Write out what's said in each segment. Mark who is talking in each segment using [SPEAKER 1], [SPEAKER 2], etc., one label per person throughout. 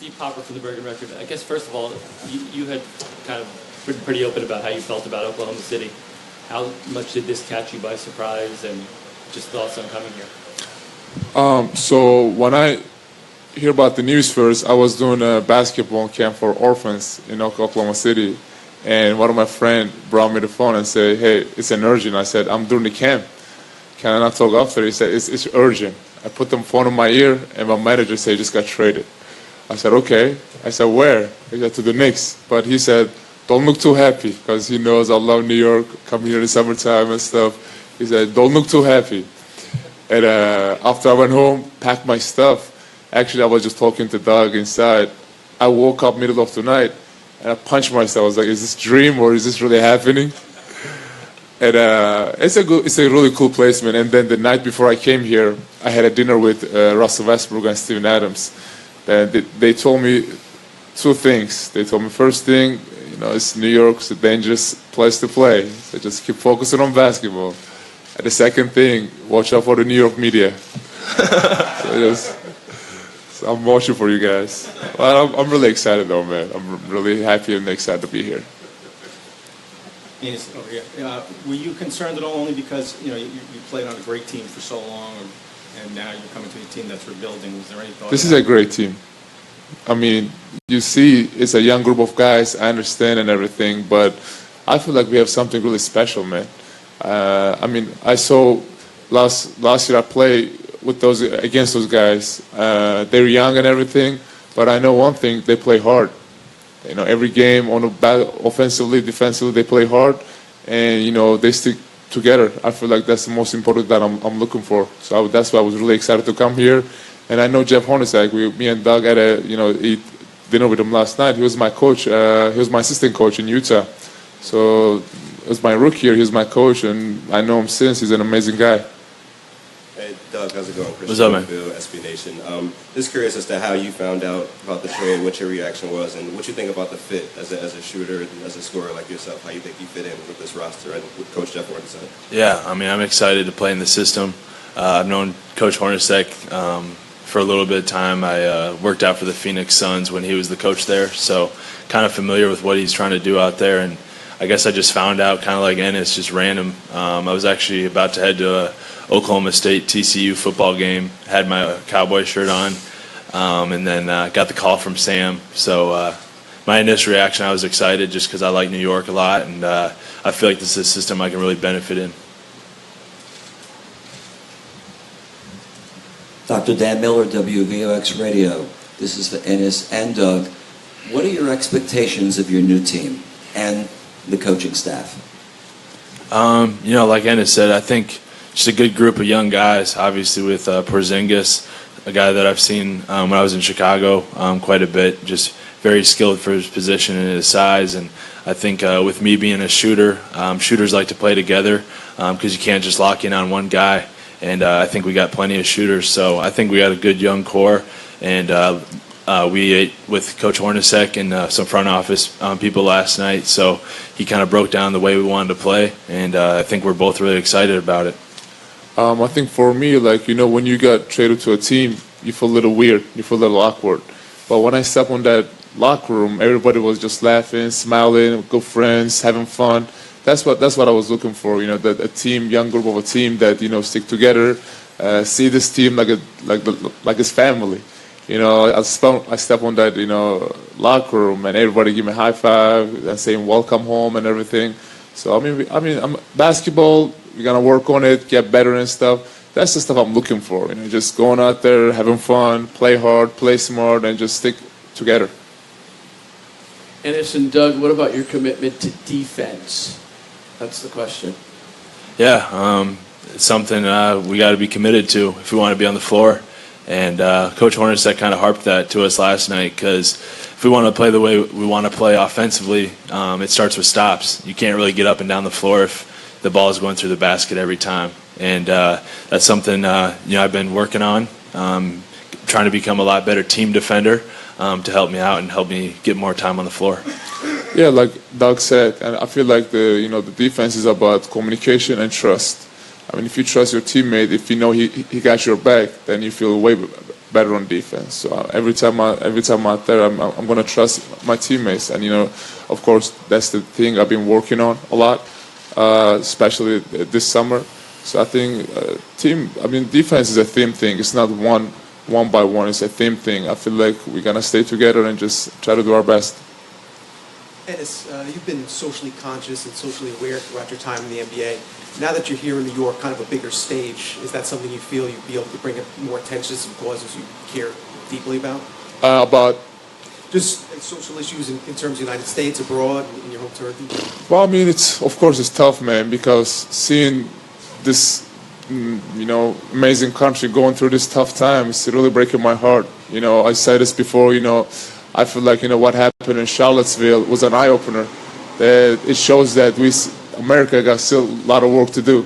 [SPEAKER 1] Steve Popper from the Bergen Record. I guess first of all, you had kind of been pretty open about how you felt about Oklahoma City. How much did this catch you by surprise, and just thoughts on coming here?
[SPEAKER 2] So when I hear about the news first, I was doing a basketball camp for orphans in Oklahoma City, and one of my friends brought me the phone and said, "Hey, it's an urgent." I said, "I'm doing the camp. Can I not talk after?" He said, "It's urgent." I put the phone in my ear, and my manager said, "Just got traded." I said, "Okay." I said, "Where?" He said, "To the Knicks." But he said, "Don't look too happy," because he knows I love New York, come here in the summertime and stuff. He said, "Don't look too happy." And after I went home, packed my stuff. Actually, I was just talking to Doug inside. I woke up middle of the night, and I punched myself. I was like, "Is this a dream or is this really happening?" And it's a really cool placement. And then the night before I came here, I had a dinner with Russell Westbrook and Steven Adams. And they told me two things. They told me, first thing, it's New York's a dangerous place to play. So just keep focusing on basketball. And the second thing, watch out for the New York media. So I'm watching for you guys. Well, I'm really excited though, man. I'm really happy and excited to be here.
[SPEAKER 3] Enes, over here. Were you concerned at all only because you played on a great team for so long, and now you're coming to a team that's rebuilding? Was there any thought?
[SPEAKER 2] This is a great team. I mean, you see, it's a young group of guys. I understand and everything, but I feel like we have something really special, man. I mean, I saw last year I played with against those guys. They're young and everything, but I know one thing: they play hard. Every game offensively, defensively, they play hard, and they stick together. I feel like that's the most important that I'm looking for. So that's why I was really excited to come here. And I know Jeff Hornacek. Me and Doug had eat dinner with him last night. He was my coach. He was my assistant coach in Utah. So it was my rookie year. He was my coach, and I know him since. He's an amazing guy.
[SPEAKER 4] Hey, Doug, how's it going?
[SPEAKER 1] What's up, man?
[SPEAKER 4] SB Nation. Just curious as to how you found out about the trade, what your reaction was, and what you think about the fit as a shooter, as a scorer like yourself, how you think you fit in with this roster and with Coach Jeff Hornacek.
[SPEAKER 5] Yeah, I mean, I'm excited to play in the system. I've known Coach Hornacek for a little bit of time. I worked out for the Phoenix Suns when he was the coach there, so kind of familiar with what he's trying to do out there. And I guess I just found out kind of like Enes, just random. I was actually about to head to a Oklahoma State TCU football game, had my Cowboy shirt on, and then got the call from Sam. So my initial reaction, I was excited just because I like New York a lot, and I feel like this is a system I can really benefit in.
[SPEAKER 6] Dr. Dan Miller, WVOX Radio. This is for Enes and Doug. What are your expectations of your new team and the coaching staff?
[SPEAKER 5] Like Enes said, I think just a good group of young guys, obviously with Porzingis, a guy that I've seen when I was in Chicago quite a bit, just very skilled for his position and his size. And I think with me being a shooter, shooters like to play together because you can't just lock in on one guy. And I think we got plenty of shooters. So I think we got a good young core. And we ate with Coach Hornacek and some front office people last night. So he kind of broke down the way we wanted to play. And I think we're both really excited about it.
[SPEAKER 2] I think for me, when you got traded to a team, you feel a little weird. You feel a little awkward. But when I stepped on that locker room, everybody was just laughing, smiling, good friends, having fun. That's what I was looking for. A team, young group of a team that stick together, see this team like his family. I step on that locker room and everybody give me a high five and saying welcome home and everything. So I'm basketball. We're gonna work on it, get better and stuff. That's the stuff I'm looking for. Just going out there, having fun, play hard, play smart, and just stick together.
[SPEAKER 7] Enes and Doug, what about your commitment to defense? That's the question.
[SPEAKER 5] Yeah, it's something we got to be committed to if we want to be on the floor. And Coach Hornacek kind of harped that to us last night because if we want to play the way we want to play offensively, it starts with stops. You can't really get up and down the floor if the ball is going through the basket every time. And that's something I've been working on, trying to become a lot better team defender to help me out and help me get more time on the floor.
[SPEAKER 2] Yeah, like Doug said, and I feel like the defense is about communication and trust. I mean, if you trust your teammate, if you know he got your back, then you feel way better on defense. So every time I'm out there, I'm gonna trust my teammates, and of course, that's the thing I've been working on a lot, especially this summer. So I think defense is a team thing. It's not one by one. It's a team thing. I feel like we're gonna stay together and just try to do our best.
[SPEAKER 8] Enes, you've been socially conscious and socially aware throughout your time in the NBA. Now that you're here in New York, kind of a bigger stage, is that something you feel you'd be able to bring more attention to some causes you care deeply about?
[SPEAKER 2] About
[SPEAKER 8] Just social issues in terms of the United States, abroad, in your home turkey?
[SPEAKER 2] Well, I mean, of course it's tough, man, because seeing this, amazing country going through this tough time, it's really breaking my heart. I said this before, I feel like, what happened in Charlottesville was an eye-opener. It shows that America got still a lot of work to do.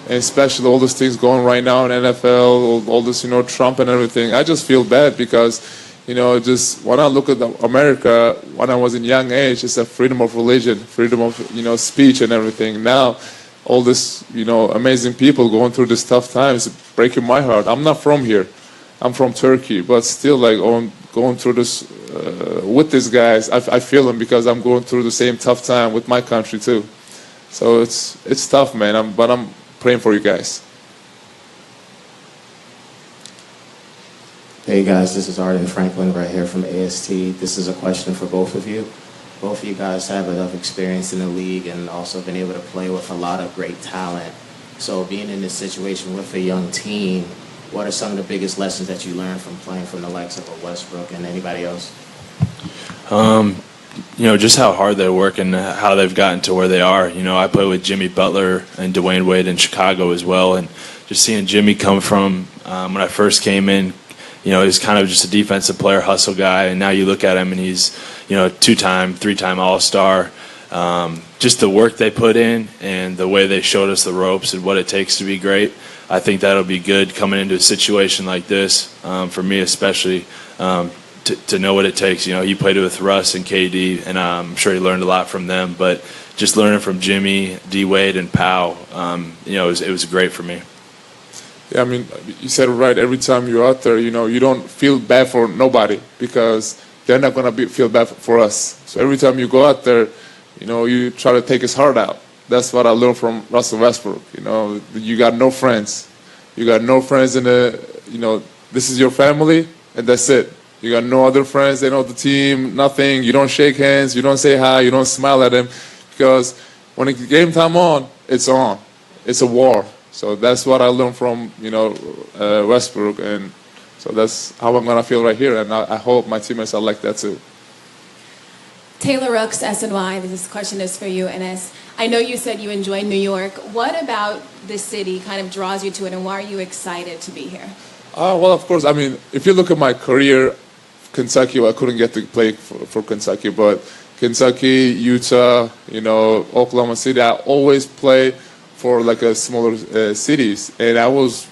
[SPEAKER 2] And especially all those things going right now in NFL, all this, Trump and everything. I just feel bad because, just when I look at America, when I was in young age, it's a freedom of religion, freedom of, speech and everything. Now, all this, amazing people going through this tough times, it's breaking my heart. I'm not from here. I'm from Turkey, but still, like, going through this with these guys, I feel them because I'm going through the same tough time with my country too. So it's tough, man. But I'm praying for you guys.
[SPEAKER 9] Hey guys, this is Arden Franklin right here from AST. This is a question for both of you. Both of you guys have enough experience in the league and also been able to play with a lot of great talent. So being in this situation with a young team, what are some of the biggest lessons that you learned from playing from the likes of a Westbrook and anybody else?
[SPEAKER 5] Just how hard they work and how they've gotten to where they are. I played with Jimmy Butler and Dwayne Wade in Chicago as well, and just seeing Jimmy come from when I first came in, he's kind of just a defensive player, hustle guy, and now you look at him and he's, 2-time, 3-time All-Star. Just the work they put in and the way they showed us the ropes and what it takes to be great. I think that'll be good coming into a situation like this, for me especially, to know what it takes. He played with Russ and KD, and I'm sure he learned a lot from them. But just learning from Jimmy, D. Wade, and Powell, it was great for me.
[SPEAKER 2] Yeah, I mean, you said it right. Every time you're out there, you don't feel bad for nobody because they're not going to feel bad for us. So every time you go out there, you try to take his heart out. That's what I learned from Russell Westbrook. You got no friends. You got no friends in this is your family, and that's it. You got no other friends. They know the team, nothing. You don't shake hands. You don't say hi. You don't smile at them because when it's game time on, it's on. It's a war. So that's what I learned from, Westbrook, and so that's how I'm gonna feel right here. And I hope my teammates are like that too.
[SPEAKER 10] Taylor Rooks, SNY. This question is for you, Enes. I know you said you enjoy New York. What about this city kind of draws you to it, and why are you excited to be here?
[SPEAKER 2] Well, of course. I mean, if you look at my career, Kentucky, I couldn't get to play for Kentucky, but Kentucky, Utah, Oklahoma City, I always play for like a smaller cities, and I was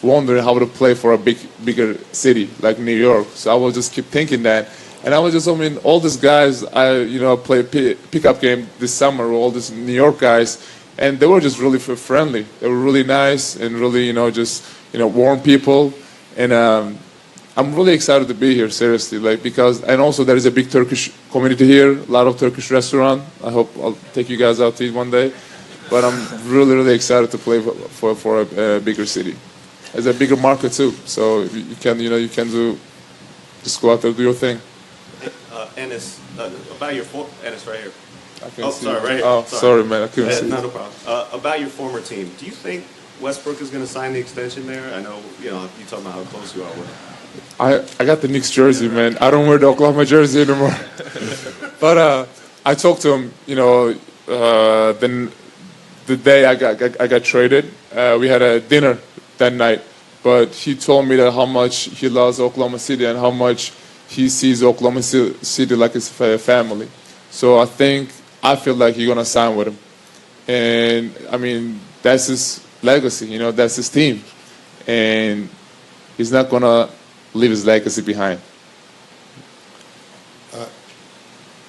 [SPEAKER 2] wondering how to play for a bigger city like New York. So I was just keep thinking that, and I was just, all these guys I play pickup game this summer, all these New York guys, and they were just really friendly. They were really nice and really just warm people, and I'm really excited to be here, seriously, and also there is a big Turkish community here, a lot of Turkish restaurant. I hope I'll take you guys out to eat one day. But I'm really, really excited to play for a bigger city. It's a bigger market too, so you can just go out there and do your thing.
[SPEAKER 4] Enes, about your Enes right here.
[SPEAKER 2] I can't see
[SPEAKER 4] sorry,
[SPEAKER 2] you.
[SPEAKER 4] right here.
[SPEAKER 2] Oh, sorry, man, I couldn't see.
[SPEAKER 4] No problem. About your former team, do you think Westbrook is going to sign the extension there? I know, you talking about how close you are with him.
[SPEAKER 2] I got the Knicks jersey, man. I don't wear the Oklahoma jersey anymore. But I talked to him, then the day I got traded, we had a dinner that night. But he told me that how much he loves Oklahoma City and how much he sees Oklahoma City like his family. So I feel like he's gonna sign with him, and I mean that's his legacy. That's his team, and he's not gonna leave his legacy behind.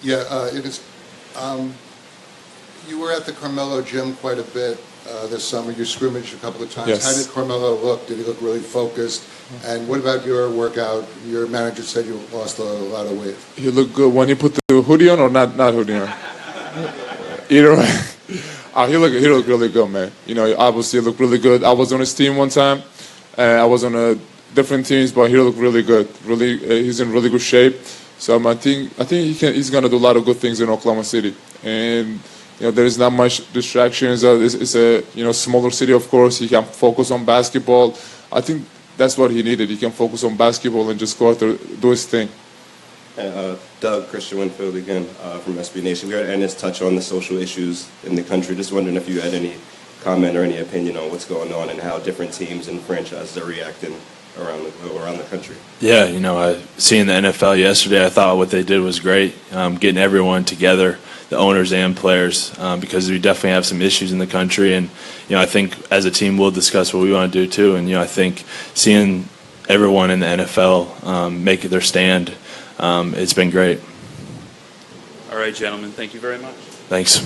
[SPEAKER 11] It is. You were at the Carmelo gym quite a bit this summer. You scrimmaged a couple of times.
[SPEAKER 2] Yes.
[SPEAKER 11] How did Carmelo look? Did he look really focused? And what about your workout? Your manager said you lost a lot of weight.
[SPEAKER 2] He looked good when he put the hoodie on, or not hoodie on. Either way. He looked really good, man. You know, obviously he looked really good. I was on his team one time. I was on different teams, but he looked really good. Really, he's in really good shape. So I think he's gonna do a lot of good things in Oklahoma City. And you know, there is not much distractions. It's a smaller city, of course. He can focus on basketball. I think that's what he needed. He can focus on basketball and just go out there, do his thing.
[SPEAKER 4] Doug, Christian Winfield again from SB Nation. We heard Enes touch on the social issues in the country. Just wondering if you had any comment or any opinion on what's going on and how different teams and franchises are reacting around the country.
[SPEAKER 5] Yeah, you know, seeing the NFL yesterday, I thought what they did was great, getting everyone together, the owners and players, because we definitely have some issues in the country. And, you know, I think as a team we'll discuss what we want to do too. And, you know, I think seeing everyone in the NFL make their stand, it's been great.
[SPEAKER 12] All right, gentlemen, thank you very much.
[SPEAKER 5] Thanks.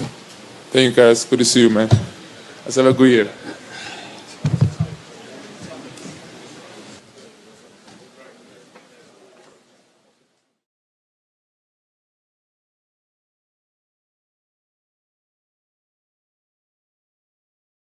[SPEAKER 2] Thank you, guys. Good to see you, man. Let's have a good year.